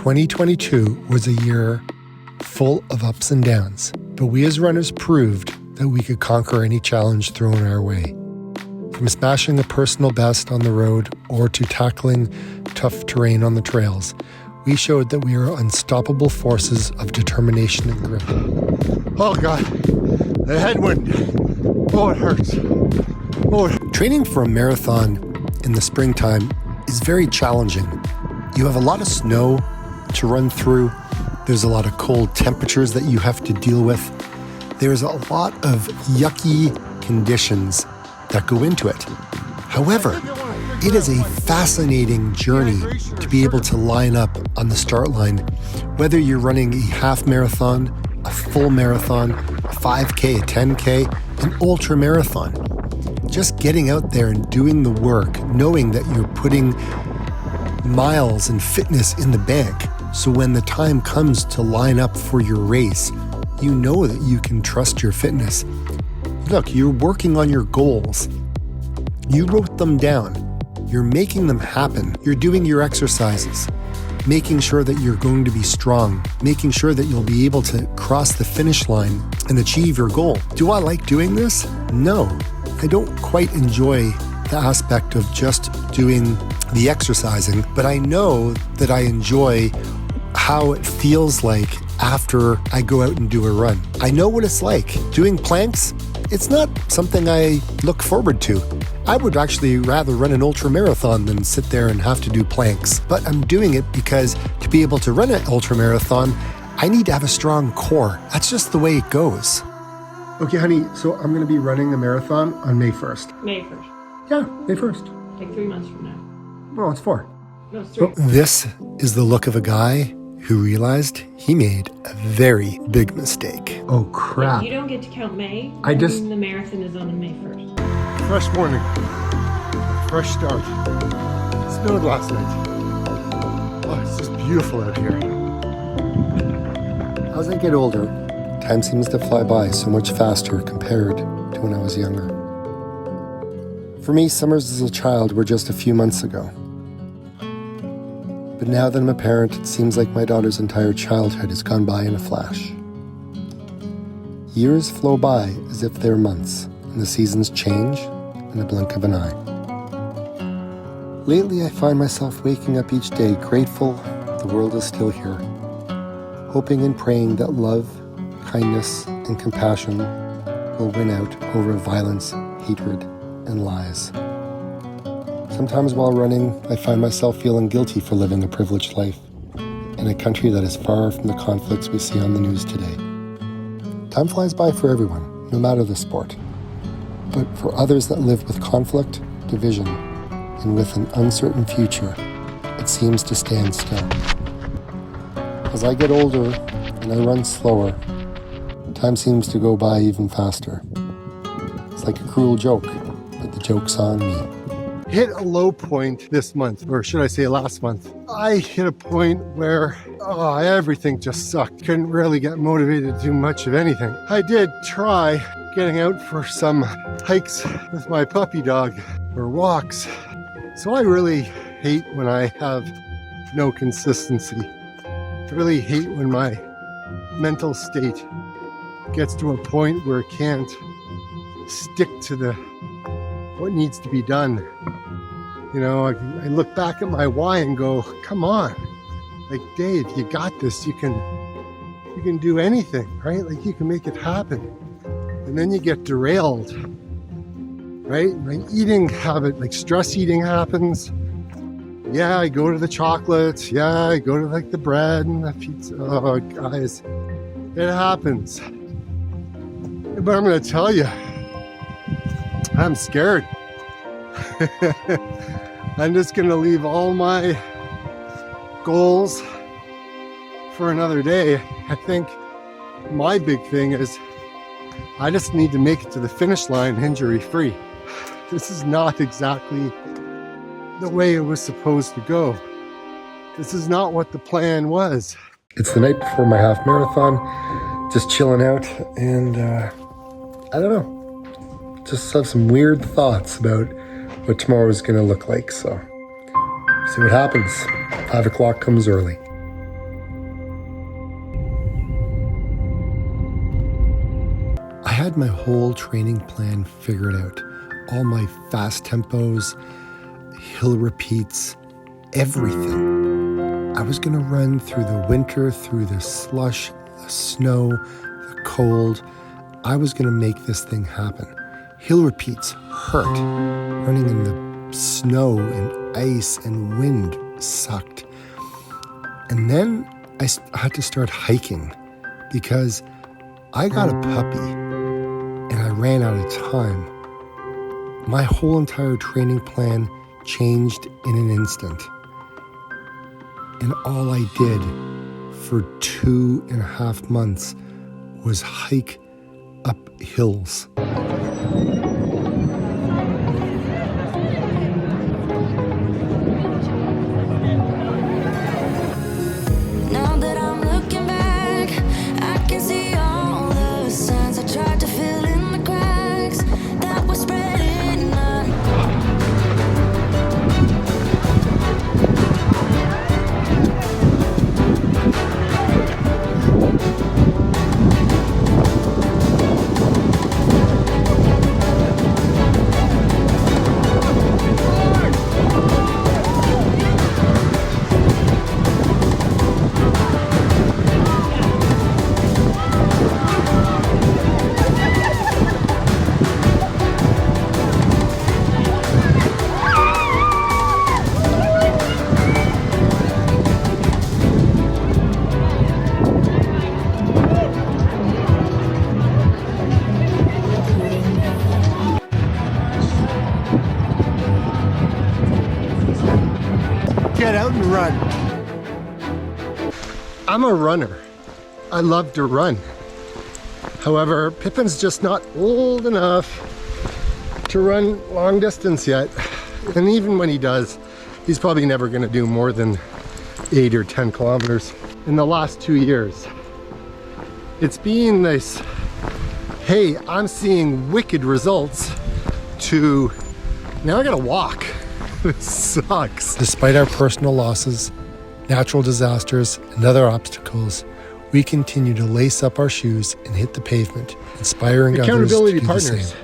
2022 was a year full of ups and downs, but we as runners proved that we could conquer any challenge thrown our way. From smashing a personal best on the road or to tackling tough terrain on the trails, we showed that we are unstoppable forces of determination and grit. Oh God, the headwind. Oh, it hurts. Training for a marathon in the springtime is very challenging. You have a lot of snow to run through. There's a lot of cold temperatures that you have to deal with. There's a lot of yucky conditions that go into it. However, it is a fascinating journey to be able to line up on the start line, whether you're running a half marathon, a full marathon, a 5K, a 10K, an ultra marathon. Just getting out there and doing the work, knowing that you're putting miles and fitness in the bank. So when the time comes to line up for your race, you know that you can trust your fitness. Look, you're working on your goals. You wrote them down. You're making them happen. You're doing your exercises, making sure that you're going to be strong, making sure that you'll be able to cross the finish line and achieve your goal. Do I like doing this? No, I don't quite enjoy the aspect of just doing the exercising, but I know that I enjoy how it feels like after I go out and do a run. I know what it's like. Doing planks, it's not something I look forward to. I would actually rather run an ultra marathon than sit there and have to do planks. But I'm doing it because to be able to run an ultra marathon, I need to have a strong core. That's just the way it goes. Okay, honey, so I'm going to be running a marathon on May 1st. May 1st. Yeah, May 1st. Like 3 months from now. Oh, it's 4. No, it's 3. This is the look of a guy who realized he made a very big mistake. Oh, crap. You don't get to count May. The marathon is on May 1st. Fresh morning. Fresh start. It snowed last night. Oh, it's just beautiful out here. As I get older, time seems to fly by so much faster compared to when I was younger. For me, summers as a child were just a few months ago. But now that I'm a parent, it seems like my daughter's entire childhood has gone by in a flash. Years flow by as if they're months, and the seasons change in the blink of an eye. Lately, I find myself waking up each day grateful the world is still here, hoping and praying that love, kindness, and compassion will win out over violence, hatred, and lies. Sometimes while running, I find myself feeling guilty for living a privileged life in a country that is far from the conflicts we see on the news today. Time flies by for everyone, no matter the sport. But for others that live with conflict, division, and with an uncertain future, it seems to stand still. As I get older and I run slower, time seems to go by even faster. It's like a cruel joke, but the joke's on me. Hit a low point this month, or should I say last month. I hit a point where everything just sucked. Couldn't really get motivated to do much of anything. I did try getting out for some hikes with my puppy dog, or walks. So I really hate when I have no consistency. I really hate when my mental state gets to a point where it can't stick to what needs to be done. You know, I look back at my why and go, come on, like Dave, you got this. You can do anything, right? Like you can make it happen. And then you get derailed, right? My eating habit, like stress eating happens. Yeah, I go to the chocolates. Yeah, I go to like the bread and the pizza. Oh, guys, it happens. But I'm going to tell you, I'm scared. I'm just going to leave all my goals for another day. I think my big thing is I just need to make it to the finish line injury-free. This is not exactly the way it was supposed to go. This is not what the plan was. It's the night before my half marathon, just chilling out, and I don't know, just have some weird thoughts about what tomorrow is going to look like. So see what happens. 5 o'clock comes early. had my whole training plan figured out. All my fast tempos, hill repeats, everything. I was going to run through the winter, through the slush, the snow, the cold. I was going to make this thing happen. Hill repeats hurt. Running in the snow and ice and wind sucked. And then I had to start hiking because I got a puppy and I ran out of time. My whole entire training plan changed in an instant. And all I did for 2.5 months was hike up hills. Now that I'm looking back, I can see all the signs I tried to fill in the cracks that were spreading out. Get out and run. I'm a runner. I love to run. However, Pippin's just not old enough to run long distance yet. And even when he does, he's probably never going to do more than 8 or 10 kilometers. In the last 2 years, it's been this, hey, I'm seeing wicked results, to now I gotta walk. It sucks. Despite our personal losses, natural disasters, and other obstacles, we continue to lace up our shoes and hit the pavement, inspiring others to Accountability do partners. the same.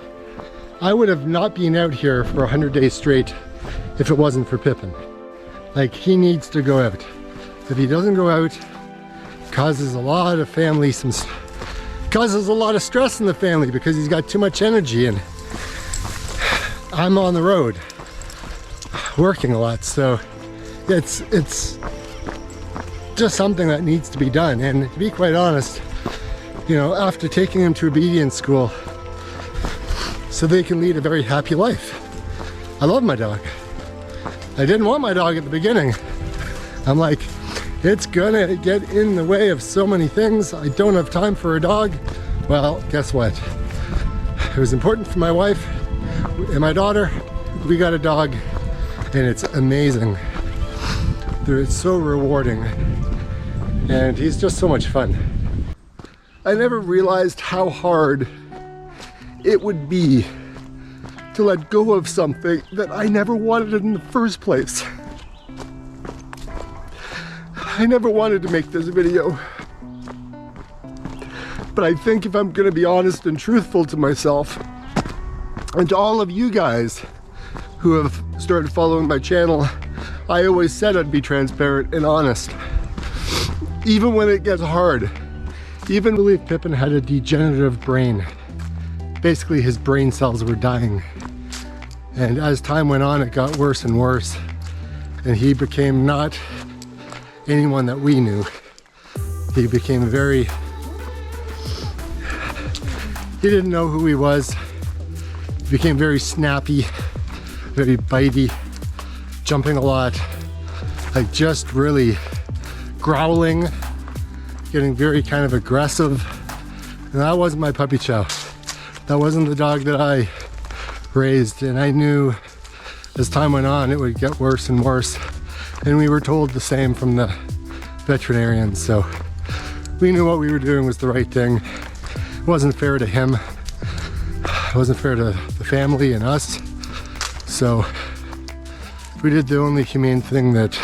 I would have not been out here for 100 days straight if it wasn't for Pippin. Like, he needs to go out. If he doesn't go out, causes a lot of family causes a lot of stress in the family because he's got too much energy, and I'm on the road working a lot, so it's just something that needs to be done. And to be quite honest, you know, after taking him to obedience school so they can lead a very happy life. I love my dog. I didn't want my dog at the beginning. I'm like, it's gonna get in the way of so many things. I don't have time for a dog. Well, guess what? It was important for my wife and my daughter. We got a dog, and it's amazing. It's so rewarding, and he's just so much fun. I never realized how hard it would be to let go of something that I never wanted in the first place. I never wanted to make this video, but I think if I'm gonna be honest and truthful to myself and to all of you guys who have started following my channel, I always said I'd be transparent and honest. Even when it gets hard. Even I believe Pippin had a degenerative brain. Basically, his brain cells were dying. And as time went on, it got worse and worse. And he became not anyone that we knew. He became he didn't know who he was. He became very snappy, very bitey, jumping a lot, like just really growling, getting very kind of aggressive. And that wasn't my puppy chow. That wasn't the dog that I raised, and I knew as time went on it would get worse and worse. And we were told the same from the veterinarians, so we knew what we were doing was the right thing. It wasn't fair to him. It wasn't fair to the family and us. So we did the only humane thing that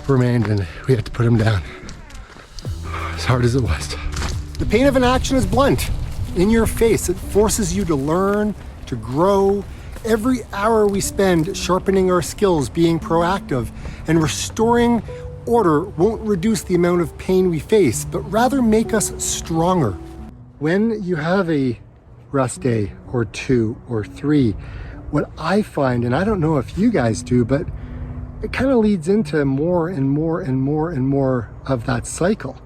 remained, and we had to put him down. As hard as it was. The pain of inaction is blunt. in your face. It forces you to learn, to grow. Every hour we spend sharpening our skills, being proactive, and restoring order won't reduce the amount of pain we face, but rather make us stronger. When you have a rest day or 2 or 3, what I find, and I don't know if you guys do, but it kind of leads into more and more and more and more of that cycle.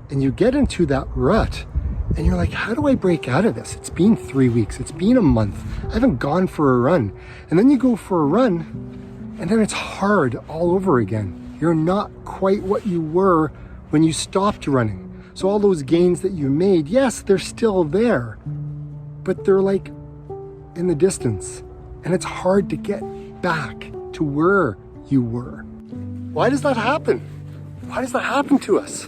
And you get into that rut and you're like, how do I break out of this? It's been 3 weeks, it's been a month, I haven't gone for a run. And then you go for a run and then it's hard all over again. You're not quite what you were when you stopped running. So all those gains that you made, yes, they're still there, but they're like in the distance. And it's hard to get back to where you were. Why does that happen? Why does that happen to us?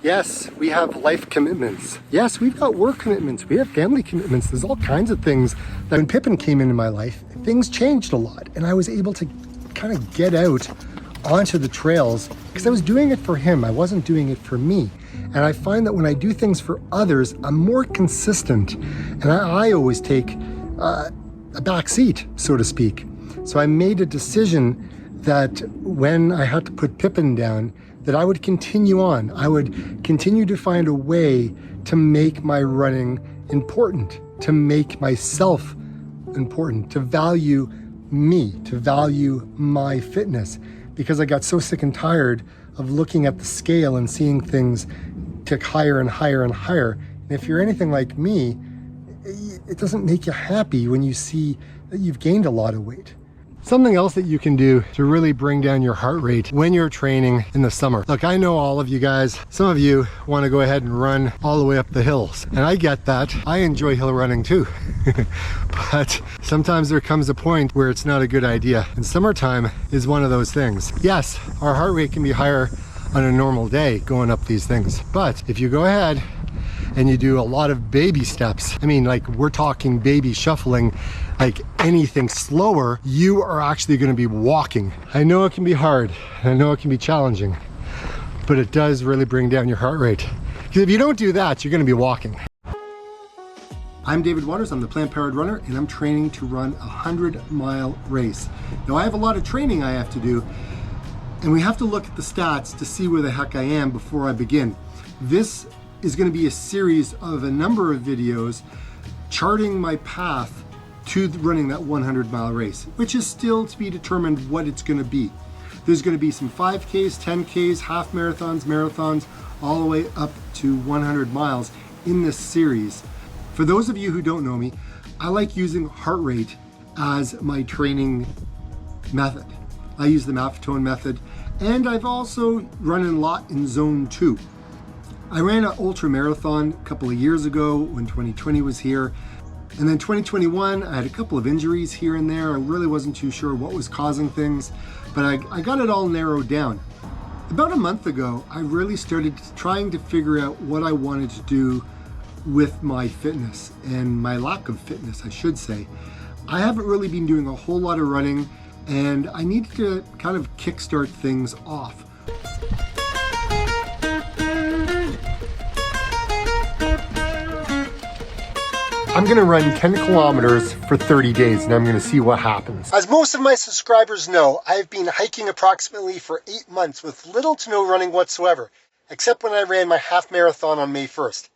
Yes, we have life commitments. Yes, we've got work commitments. We have family commitments. There's all kinds of things that when Pippin came into my life, things changed a lot. And I was able to kind of get out onto the trails because I was doing it for him. I wasn't doing it for me. And I find that when I do things for others, I'm more consistent. And I always take a back seat, so to speak. So I made a decision that when I had to put Pippin down, that I would continue on. I would continue to find a way to make my running important, to make myself important, to value me, to value my fitness, because I got so sick and tired of looking at the scale and seeing things tick higher and higher and higher. And if you're anything like me, it doesn't make you happy when you see that you've gained a lot of weight. Something else that you can do to really bring down your heart rate when you're training in the summer. Look, I know all of you guys, some of you want to go ahead and run all the way up the hills. And I get that. I enjoy hill running too. But sometimes there comes a point where it's not a good idea. And summertime is one of those things. Yes, our heart rate can be higher on a normal day going up these things. But if you go ahead and you do a lot of baby steps, I mean, like we're talking baby shuffling, like anything slower, you are actually going to be walking. I know it can be hard, I know it can be challenging, but it does really bring down your heart rate. Because if you don't do that, you're going to be walking. I'm David Waters, I'm the Plant Powered Runner, and I'm training to run a 100-mile race. Now I have a lot of training I have to do, and we have to look at the stats to see where the heck I am before I begin. This is going to be a series of a number of videos charting my path to running that 100-mile race, which is still to be determined what it's going to be. There's going to be some 5Ks, 10Ks, half marathons, marathons, all the way up to 100 miles in this series. For those of you who don't know me, I like using heart rate as my training method. I use the Maffetone Method, and I've also run a lot in Zone 2. I ran an ultra marathon a couple of years ago when 2020 was here. And then 2021, I had a couple of injuries here and there. I really wasn't too sure what was causing things, but I got it all narrowed down. About a month ago, I really started trying to figure out what I wanted to do with my fitness and my lack of fitness, I should say. I haven't really been doing a whole lot of running, and I needed to kind of kickstart things off. I'm gonna run 10 kilometers for 30 days and I'm gonna see what happens. As most of my subscribers know, I've been hiking approximately for 8 months with little to no running whatsoever, except when I ran my half marathon on May 1st.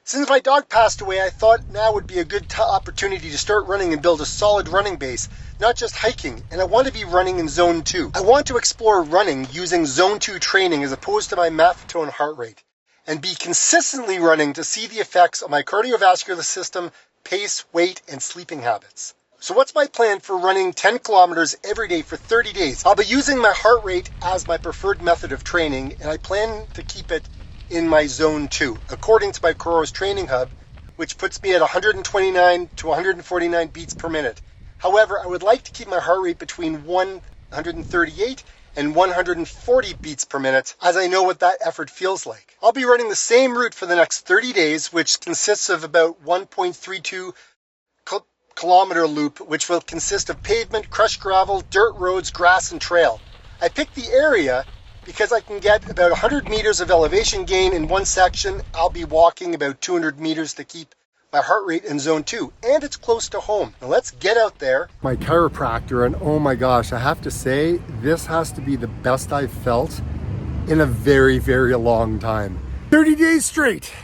Since my dog passed away, I thought now would be a good opportunity to start running and build a solid running base, not just hiking, and I want to be running in Zone 2. I want to explore running using Zone 2 training as opposed to my Maffetone heart rate, and be consistently running to see the effects on my cardiovascular system, pace, weight, and sleeping habits. So what's my plan for running 10 kilometers every day for 30 days? I'll be using my heart rate as my preferred method of training, and I plan to keep it in my Zone 2, according to my Coros Training Hub, which puts me at 129 to 149 beats per minute. However, I would like to keep my heart rate between 138 and 140 beats per minute, as I know what that effort feels like. I'll be running the same route for the next 30 days, which consists of about 1.32 kilometer loop, which will consist of pavement, crushed gravel, dirt roads, grass, and trail. I picked the area because I can get about 100 meters of elevation gain in one section. I'll be walking about 200 meters to keep my heart rate in zone 2, and it's close to home. Now let's get out there. My chiropractor, and oh my gosh, I have to say, this has to be the best I've felt in a very, very long time. 30 days straight.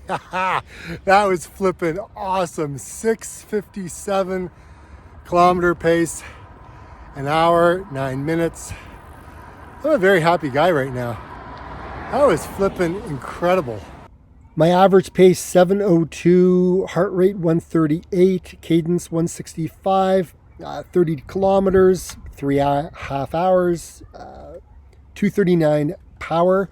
That was flipping awesome. 6:57 kilometer pace, an hour, 9 minutes. I'm a very happy guy right now. That was flipping incredible. My average pace 7:02, heart rate 138, cadence 165, 30 kilometers, 3.5 hours, 239 power.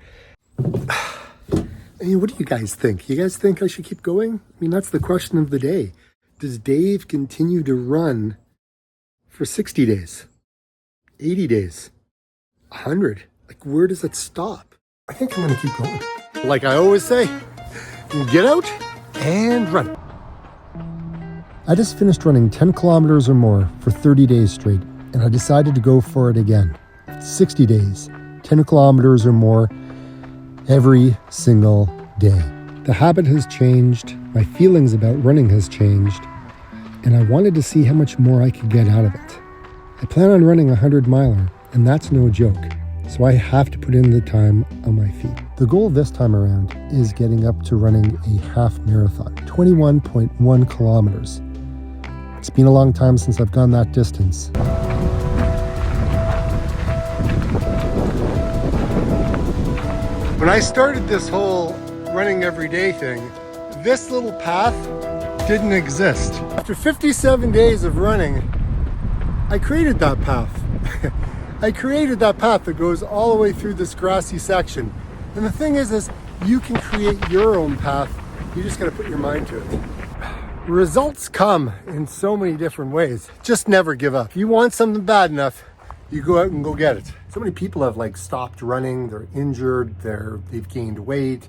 I mean, what do you guys think? You guys think I should keep going? I mean, that's the question of the day. Does Dave continue to run for 60 days, 80 days, 100? Like, where does it stop? I think I'm gonna keep going. Like I always say, get out and run. I just finished running 10 kilometers or more for 30 days straight, and I decided to go for it again. 60 days, 10 kilometers or more every single day. The habit has changed, my feelings about running has changed, and I wanted to see how much more I could get out of it. I plan on running a 100-miler, and that's no joke. So I have to put in the time on my feet. The goal this time around is getting up to running a half marathon, 21.1 kilometers. It's been a long time since I've gone that distance. When I started this whole running every day thing, this little path didn't exist. After 57 days of running, I created that path. I created that path that goes all the way through this grassy section. And the thing is you can create your own path. You just gotta put your mind to it. Results come in so many different ways. Just never give up. If you want something bad enough, you go out and go get it. So many people have like stopped running, they're injured, they've gained weight,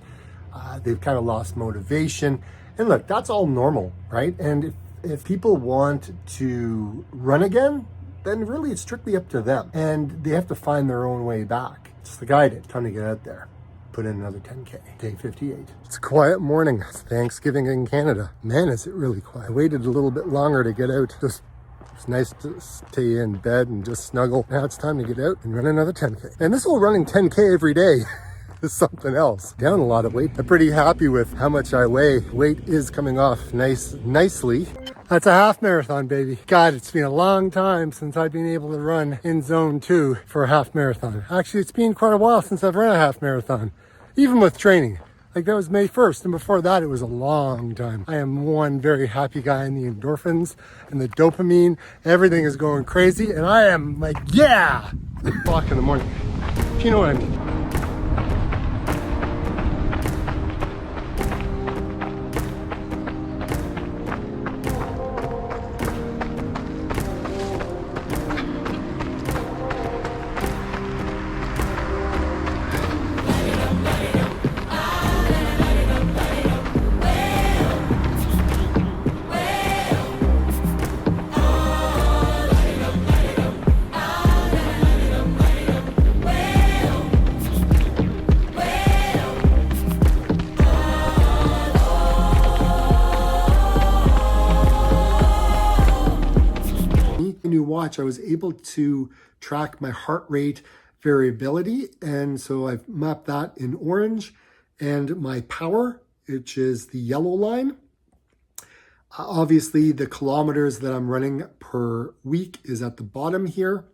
they've kind of lost motivation. And look, that's all normal, right? And if people want to run again, then really it's strictly up to them. And they have to find their own way back. It's the guy did. Time to get out there. Put in another 10K. Day 58. It's a quiet morning. It's Thanksgiving in Canada. Man, is it really quiet. I waited a little bit longer to get out. It's nice to stay in bed and just snuggle. Now it's time to get out and run another 10K. And this whole running 10K every day is something else. Down a lot of weight. I'm pretty happy with how much I weigh. Weight is coming off nicely. That's a half marathon, baby. God, it's been a long time since I've been able to run in zone 2 for a half marathon. Actually, it's been quite a while since I've run a half marathon, even with training. Like that was May 1st, and before that, it was a long time. I am one very happy guy in the endorphins and the dopamine. Everything is going crazy, and I am like, yeah! 8 o'clock in the morning. Do you know what I mean? New watch, I was able to track my heart rate variability, and so I've mapped that in orange, and my power, which is the yellow line. Obviously the kilometers that I'm running per week is at the bottom here.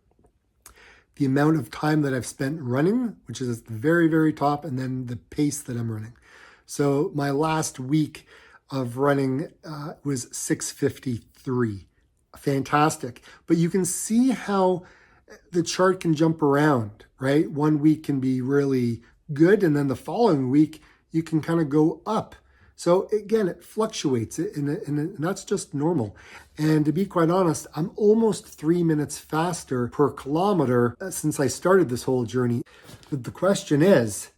The amount of time that I've spent running, which is at the very, very top, and then the pace that I'm running. So my last week of running was 6:53. Fantastic. But you can see how the chart can jump around, right? One week can be really good, and then the following week you can kind of go up. So again, it fluctuates, and that's just normal. And to be quite honest, I'm almost 3 minutes faster per kilometer since I started this whole journey. But the question is,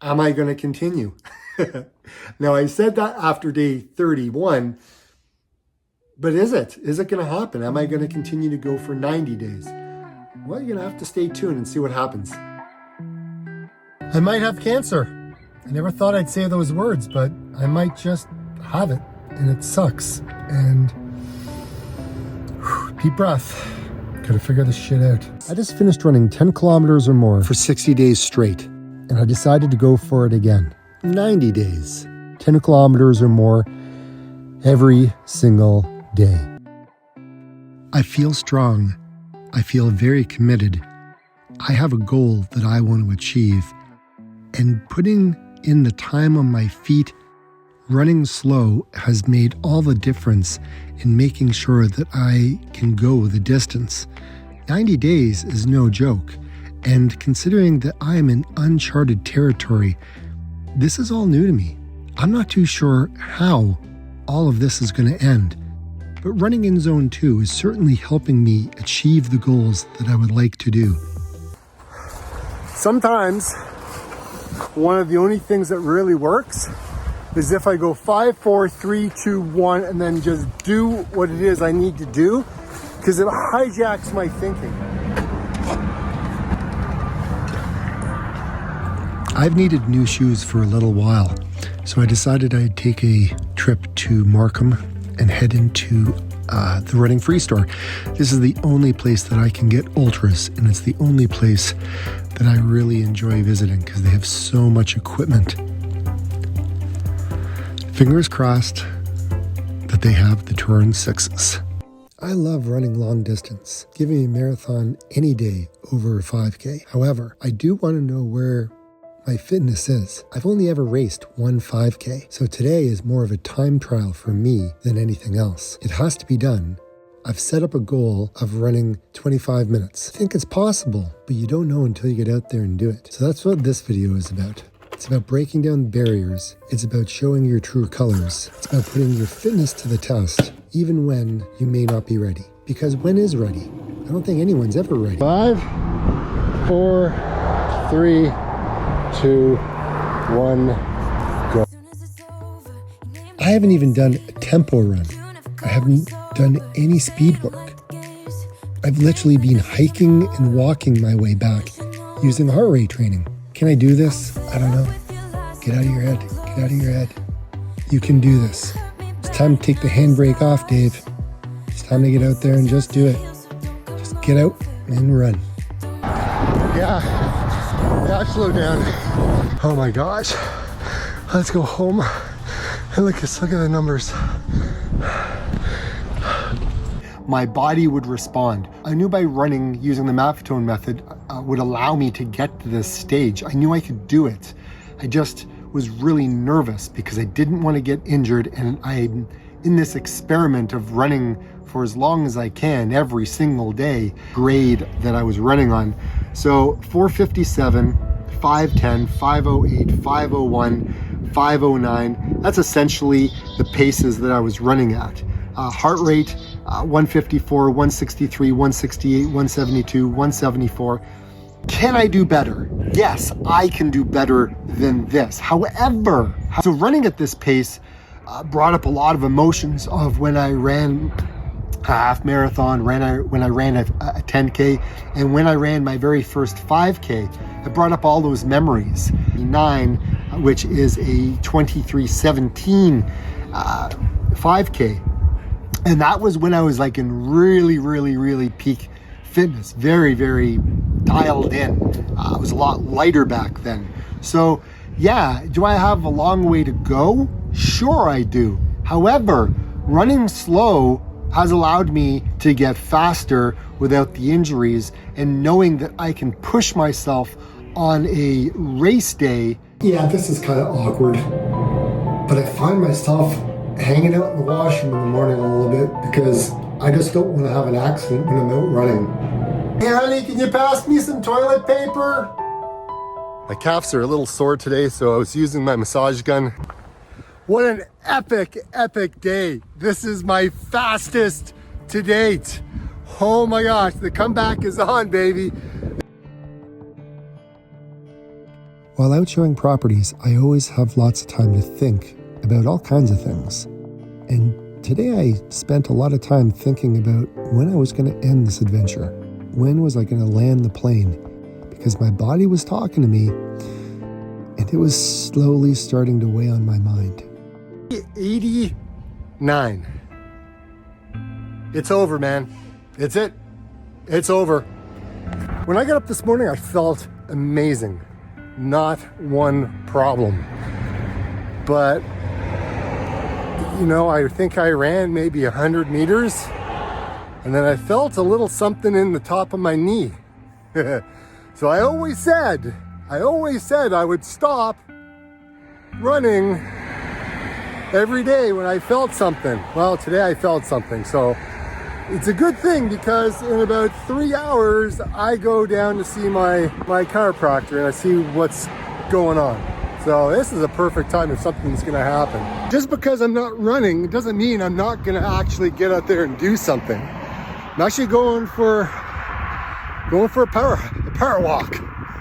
am I going to continue? Now, I said that after day 31, but is it? Is it going to happen? Am I going to continue to go for 90 days? Well, you're going to have to stay tuned and see what happens. I might have cancer. I never thought I'd say those words, but I might just have it. and it sucks. And deep breath. Gotta figure this shit out. I just finished running 10 kilometers or more for 60 days straight, and I decided to go for it again. 90 days, 10 kilometers or more every single day. I feel strong. I feel very committed. I have a goal that I want to achieve, and putting in the time on my feet, running slow has made all the difference in making sure that I can go the distance. 90 days is no joke, and considering that I am in uncharted territory, this is all new to me. I'm not too sure how all of this is going to end, but running in Zone 2 is certainly helping me achieve the goals that I would like to do. Sometimes one of the only things that really works is if I go 5, 4, 3, 2, 1, and then just do what it is I need to do, because it hijacks my thinking. I've needed new shoes for a little while, so I decided I'd take a trip to Markham and head into the Running Free store. This is the only place that I can get ultras, and it's the only place that I really enjoy visiting because they have so much equipment. Fingers crossed that they have the Turin 6s. I love running long distance. Give me a marathon any day over a 5K. However, I do want to know where my fitness is. I've only ever raced one 5K, so today is more of a time trial for me than anything else. It has to be done. I've set up a goal of running 25 minutes. I think it's possible, but you don't know until you get out there and do it. So that's what this video is about. It's about breaking down barriers. It's about showing your true colors. It's about putting your fitness to the test, even when you may not be ready. Because when is ready? I don't think anyone's ever ready. 5, 4, 3, 2, 1, go. I haven't even done a tempo run. I haven't done any speed work. I've literally been hiking and walking my way back using heart rate training. Can I do this? I don't know. Get out of your head. Get out of your head. You can do this. It's time to take the handbrake off, Dave. It's time to get out there and just do it. Just get out and run. Yeah, slow down. Oh my gosh. Let's go home and look at the numbers. My body would respond. I knew by running using the Maffetone Method would allow me to get to this stage. I knew I could do it. I just was really nervous because I didn't want to get injured, and I'm in this experiment of running for as long as I can every single day grade that I was running on. So 457, 510, 508, 501, 509. That's essentially the paces that I was running at. Heart rate, 154, 163, 168, 172, 174. Can I do better? Yes, I can do better than this. However, so running at this pace brought up a lot of emotions of when I ran a half marathon, when I ran a 10K, and when I ran my very first 5K. It brought up all those memories. 9, which is a 23:17 5K. And that was when I was like in really peak fitness, very dialed in. I was a lot lighter back then. So yeah, do I have a long way to go? Sure I do. However, running slow has allowed me to get faster without the injuries, and knowing that I can push myself on a race day. Yeah, this is kind of awkward, but I find myself hanging out in the washroom in the morning a little bit because I just don't want to have an accident when I'm out running. Hey honey, can you pass me some toilet paper? My calves are a little sore today, so I was using my massage gun. What an epic day. This is my fastest to date. Oh my gosh, the comeback is on, baby. While out showing properties, I always have lots of time to think about all kinds of things. And today I spent a lot of time thinking about when I was going to end this adventure. When was I going to land the plane? Because my body was talking to me, and it was slowly starting to weigh on my mind. 80 9. It's over, man. It's it. It's over. When I got up this morning, I felt amazing. Not one problem. But, I think I ran maybe 100 meters, and then I felt a little something in the top of my knee. So I always said I would stop running every day when I felt something. Well, today I felt something. So it's a good thing, because in about 3 hours, I go down to see my chiropractor and I see what's going on. So this is a perfect time if something's gonna happen. Just because I'm not running doesn't mean I'm not gonna actually get out there and do something. I'm actually going for a power walk.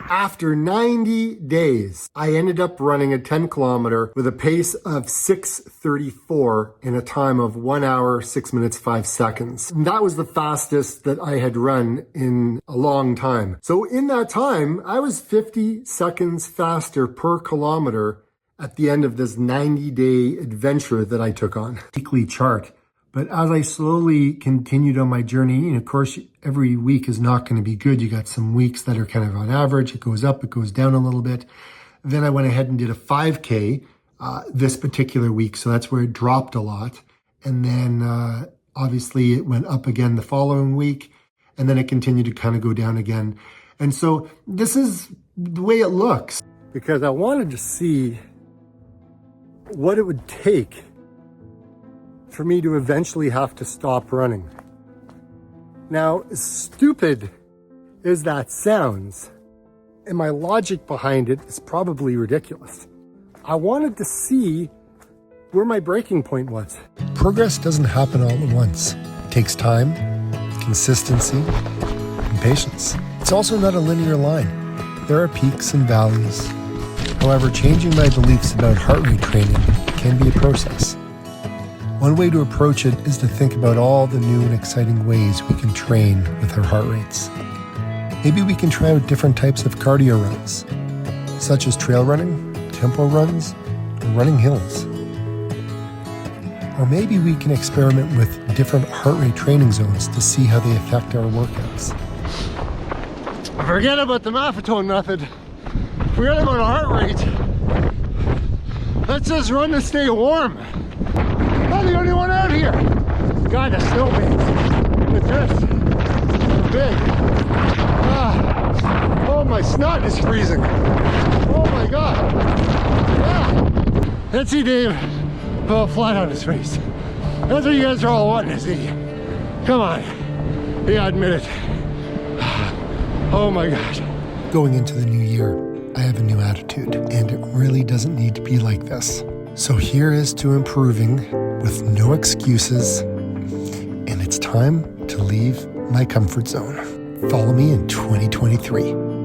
After 90 days, I ended up running a 10 kilometer with a pace of 6:34 in a time of 1 hour, 6 minutes, 5 seconds. And that was the fastest that I had run in a long time. So in that time, I was 50 seconds faster per kilometer at the end of this 90-day adventure that I took on. Weekly chart. But as I slowly continued on my journey, and of course, every week is not going to be good. You got some weeks that are kind of on average. It goes up, it goes down a little bit. Then I went ahead and did a 5K this particular week. So that's where it dropped a lot. And then obviously it went up again the following week. And then it continued to kind of go down again. And so this is the way it looks. Because I wanted to see what it would take for me to eventually have to stop running. Now, as stupid as that sounds, and my logic behind it is probably ridiculous, I wanted to see where my breaking point was. Progress doesn't happen all at once. It takes time, consistency, and patience. It's also not a linear line. There are peaks and valleys. However, changing my beliefs about heart rate training can be a process. One way to approach it is to think about all the new and exciting ways we can train with our heart rates. Maybe we can try out different types of cardio runs, such as trail running, tempo runs, or running hills. Or maybe we can experiment with different heart rate training zones to see how they affect our workouts. Forget about the Maffetone Method. Forget about heart rate. Let's just run to stay warm. I'm the only one out here. God, the snowbanks. The drifts are big. Oh, my snot is freezing. Oh my God. Let's see Dave fall flat on his face. That's what you guys are all wanting to see. Come on. Yeah, admit it. Oh my God. Going into the new year, I have a new attitude, and it really doesn't need to be like this. So here is to improving with no excuses, and it's time to leave my comfort zone. Follow me in 2023.